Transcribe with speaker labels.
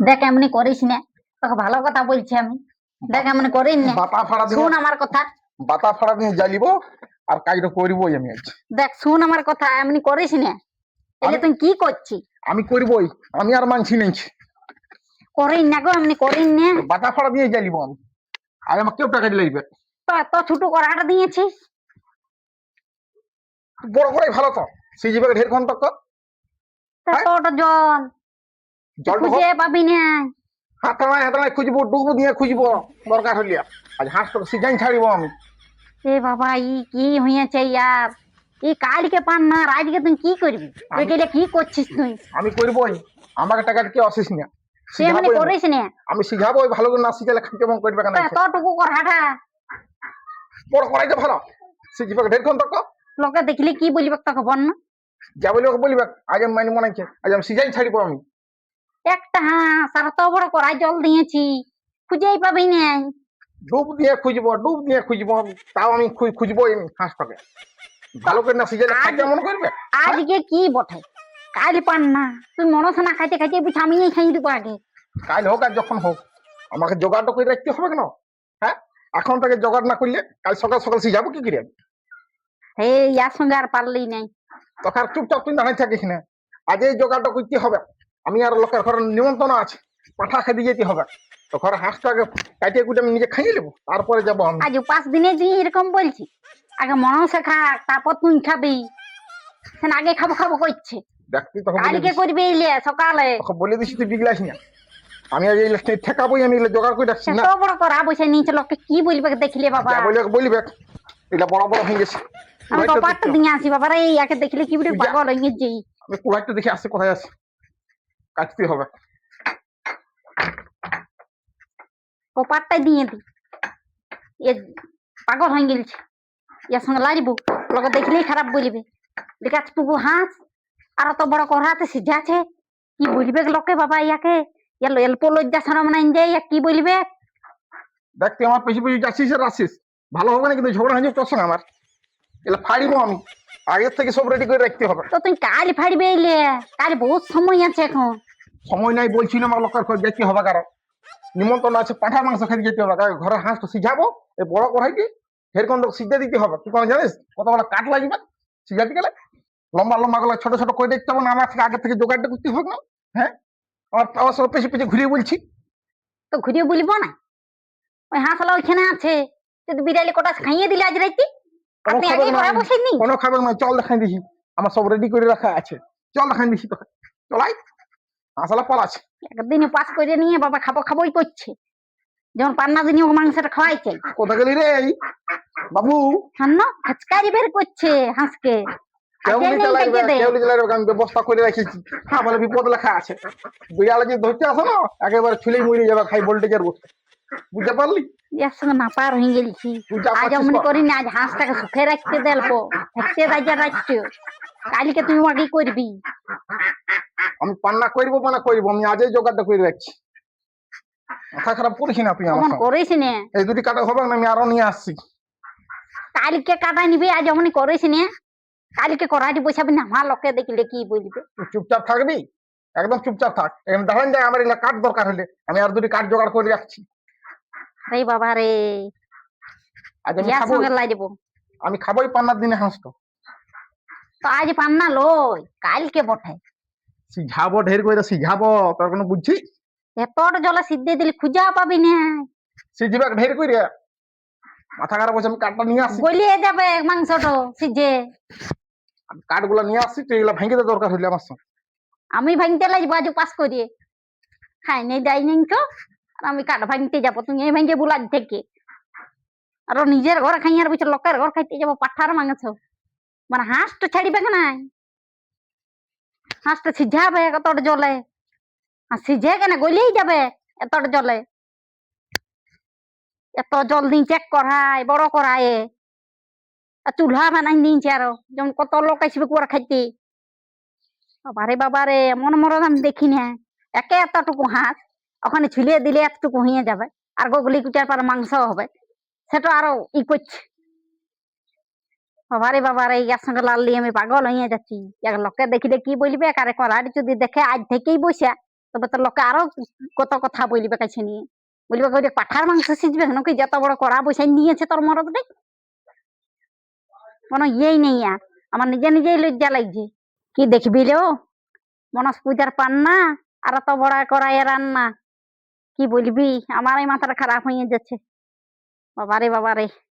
Speaker 1: দেখ এমনি করিস না, তোকে ভালো কথা বলছি আমি। দেখ এমনি করিস না,
Speaker 2: বাতা ফাড়া দিয়ে
Speaker 1: শুন আমার কথা।
Speaker 2: বাতা ফাড়া দিয়ে জ্বালিব আর কাজটা করবই আমি আজ।
Speaker 1: দেখ শুন আমার কথা, এমনি করিস না। এলে
Speaker 2: আমি-
Speaker 1: তুই কি করছিস?
Speaker 2: আমি করবই, আমি আর মানছি নাই।
Speaker 1: করিস না গো, এমনি করিস না।
Speaker 2: বাতা ফাড়া দিয়ে জ্বালিব আমি, আর আমাকে কেউ টাকা লাগবে।
Speaker 1: তো এত ছোট করাটা দিয়েছিস।
Speaker 2: বড় করে ভালো তো সেই যাবে ঢের ঘন্টা কর।
Speaker 1: তা
Speaker 2: হ্যাঁ?
Speaker 1: তোর জল
Speaker 2: জলটা
Speaker 1: খুঁজে পাবি না।
Speaker 2: হাতায় হাতায় খুঁজবো, ডুবো দিয়ে খুঁজবো দরকার হলে। আজ হাঁসটাকে সিজাই ছাড়িব আমি।
Speaker 1: এ বাবা, কি হয়েছে ইয়ার? কালকে পান না, আর আজকে তুই কি করবি? এগুলো কি করছিস তুই?
Speaker 2: আমি করবই, আমাকে টাকা কি অশেষ না।
Speaker 1: তুই এমনি করিস না।
Speaker 2: আমি শিখাবো, ভালো করে না শিখালে কেমন করবে কেন?
Speaker 1: তো এতটুকু করাটা
Speaker 2: বড় করাইতে ভালো শিখবে ঢের ঘন্টা কর।
Speaker 1: লোকে দেখলে কি বলবে তোকে বল না?
Speaker 2: যা বলি ওকে বলবে, আজ আমি মানে মনে হচ্ছে আজ আমি সিজাই ছাড়িব আমি।
Speaker 1: একটা হাঁস আর তো বড় কড়াই জল দিয়েছি, খুঁজেই পাবি না।
Speaker 2: ডুব দিয়ে খুঁজবো, ডুব দিয়ে খুঁজবো, তাও আমি খুঁজবো এই হাঁসটাকে। ভালো করে না সিজাইলে খাই কেমন করবে?
Speaker 1: আজকে কি বটে, কাল পান না। তুই মনস না খাইতে খাইতে বুঝ আমি খাই দিব আগে।
Speaker 2: কাল হোক আর যখন হোক আমাকে জোগাড়টা করে রাখতে হবে কেন? হ্যাঁ, এখন থেকে জোগাড় না করলে কাল সকাল সকাল সিজাবো কি করে?
Speaker 1: হে ইয়ার সঙ্গে আর পারলি নাই।
Speaker 2: তখন আর চুপচাপ তুই দাঁড়াই থাকিস না। আজ এই জোগাড়টা করতে হবে। আমি আর লোকের ঘরে নিমন্ত্রণ আছে, পাঠা খেতে যেতে হবে। তো ঘরে হাঁসটাকে কাটিয়ে কুটে আমি নিজে খাইয়ে নেবো, তারপরে যাবো আমি।
Speaker 1: আজ 5 দিনে তুই এরকম বলছি? আগে মনসে খা, তারপর তুই খাবি। আগে খাবো খাবো করছে।
Speaker 2: দেখতি তখন
Speaker 1: কালকে করবি এলে সকালে।
Speaker 2: বলে দিছি তুই বিগলাস না। আমি আজ এই ঠেকাবোই, আমি এগুলো জোগাড় করে রাখছি না।
Speaker 1: এত বড় করা বসে নিয়েছে, লোককে কি বলবে দেখলে বাবা?
Speaker 2: যা বলবে এটা বড় বড় হয়ে গেছে।
Speaker 1: আমি কপারটা দিয়ে আসি বাবা রে, ইয়াকে দেখলে কি বলি পাগল হয়ে গেছি।
Speaker 2: আমি কুড়াইটা দেখে আসছে কোথায় আছে, কাটতে হবে।
Speaker 1: কপারটাই দিয়ে দি, এ পাগল হয়ে গেছে। ইয়ার সঙ্গে লাড়িব, লোকে দেখলেই খারাপ বলবে। দেখ টুকু হাঁস আর অত বড় কড়াতে সিঝাছে, কি বলবে লোকে বাবা? ইয়াকে অল্প লজ্জা শরম নাই যে কি বলবে?
Speaker 2: দেখ তুই আমার পেছু পেছু যাচ্ছিস আর আসছিস, ভালো হবে না কিন্তু ঝগড়া হয়ে যাবে তোর সঙ্গে আমার। এগুলো ফাড়িবো আমি, আগের থেকে সব রেডি করে রাখতে হবে।
Speaker 1: তো তুই কাল ফাড়বে এলে, কাল বহুত সময় আছে এখন।
Speaker 2: সময় নাই বলছি না, আমার লোকের ঘর যেতে হবে, কারণ নিমন্ত্রণ আছে, পাঁঠার মাংস খেতে যেতে হবে। ঘরে হাঁস তো সিঝাবো, এই বড় কড়াইটি সেরকম তো সিদ্ধে দিতে হবে। তুই কোনো জানিস কতগুলো কাঠ লাগবে সিঝাতে গেলে? লম্বা লম্বা গুলো ছোট ছোট করে দেখতে হবে না? আমার থেকে আগে থেকে জোগাড়টা করতে হবে না? হ্যাঁ, আমার সব পেছনে পেছনে ঘুরিয়ে বলছি।
Speaker 1: তো ঘুরিয়ে বলবো না? ওই হাঁসলা ওইখানে আছে, যদি বিড়ালি কোটা খাইয়ে দিলে আজ রাইতে। আপনি আগে ঘরে বসেননি?
Speaker 2: কোনো খাবার নয়, চল দেখাই দিছি, আমার সব রেডি করে রাখা আছে। চল দেখাই দিছি তোকে, চলাই আসলে পল আছে।
Speaker 1: একদিন পাস করে নিয়ে বাবা খাবো খাবোই করছে, যখন পান্না দিনে ও মাংসটা খাওয়াই চাই।
Speaker 2: কোথা গেলি রে বাবু?
Speaker 1: হান্ন হাচকারি বের করছে হাঁসকে।
Speaker 2: আমি ব্যবস্থা করে রাখেছি। হ্যাঁ বলে বিপদ লেখা আছে, বিড়ালে যে ধরতে আসো না একেবারে ছুলেই মরে যাবে খাই ভোল্টেজের বসে। বুঝতে পারলি?
Speaker 1: এর সঙ্গে নাপার হয়ে গেছি। আজ অমনি করি না, আজ হাঁসটাকে সুখে রাখতে দেবো, থাকতে রাজা রাখছো। কালকে তুমি আগে করবি।
Speaker 2: আমি পান্না করবো মানে করবো, আমি আজই জোগাড়টা করে রাখছি। মাথা খারাপ করিস না তুই আমার সঙ্গে।
Speaker 1: করিস না,
Speaker 2: এই দুটি কাটা হবে না, আমি আরো নিয়ে আসছি।
Speaker 1: কালকে কাটা নিবি, আজ অমনি করিস না। কালকে করাটি বসাবি না, আমার লোকে দেখলে কি বলবে?
Speaker 2: তুই চুপচাপ থাকবি, একদম চুপচাপ থাক। দাঁড়ান যায়, আমার এগুলো কাঠ দরকার হলে আমি আর দুটি কাঠ জোগাড় করে রাখছি।
Speaker 1: রে বাবা রে,
Speaker 2: আজ আমি
Speaker 1: ইয়ার
Speaker 2: খাবো,
Speaker 1: সঙ্গে লাই দেবো।
Speaker 2: আমি খাবোই পান্নার দিনে হাঁস। তো
Speaker 1: আজ পান্না লই, কালকে বটে।
Speaker 2: সিঝাবো ঢের করে সিঝাবো, তোর কোনো বুঝছি?
Speaker 1: এতটা জলে সিদ্ধে দিলে খুঁজা পাবি না।
Speaker 2: সিঝিবা ঢের করে, মাথা খারাপ হচ্ছে। আমি কাঠটা নিয়ে আসছি,
Speaker 1: গলিয়ে যাবে মাংসটা সিঝে।
Speaker 2: আমি কাঠগুলো নিয়ে আসছি, তুই এগুলো ভেঙে দে দরকার হইলে আমার সঙ্গে।
Speaker 1: আমি ভাঙতে লাগবো আজ পাস করিয়ে, খাই নেই যাই নেই তো। আর আমি কাঠ ভাঙতে যাবো, তুমি এই ভাঙে বুলাজ থেকে। আর নিজের ঘরে খাই আর বলছে লোকের ঘর খাইতে যাবো পাঠার মাংস। মানে হাঁসটা ছাড়িবে না, হাঁসটা সিঝাবে এতটা জলে। আর সিঝে কেন গলিয়েই যাবে এতটা জলে। এত জল দিন চেক করায় বড় করায়, আর চুলহা বানাই দিনছে আরো, যেমন কত লোক আসবে কুয়ার খাইতে। বাবারে বাবারে, এমন মরণ আমি দেখি না। একে এতটুকু হাঁস ওখানে ঝুলিয়ে দিলে এতটুকু হয়ে যাবে, আর গুলি কুচার পর মাংস হবে, সেটা আরো ই করছে। বাবারে বাবারে, ইয়ার সঙ্গে লাল আমি পাগল হয়ে যাচ্ছি। লোকে দেখিলে কি বলবে? কারে করার যদি দেখে আজ থেকেই বসে তবে তো লোকে আরো কত কথা বলবে কাছে নিয়ে, বলবে কই রে পাঠার মাংস সিজবে নাকি যত বড় কড়া বসাই নিয়েছে তোর মরদ রে। কোনো ইয়েই নেই আর, আমার নিজে নিজেই লজ্জা লাগছে। কি দেখবি রে মনস পূজার পান্না আর এত বড় কড়াই রান্না, কি বলবি, আমার এই মাথাটা খারাপ হয়ে যাচ্ছে। বাবারে বাবারে।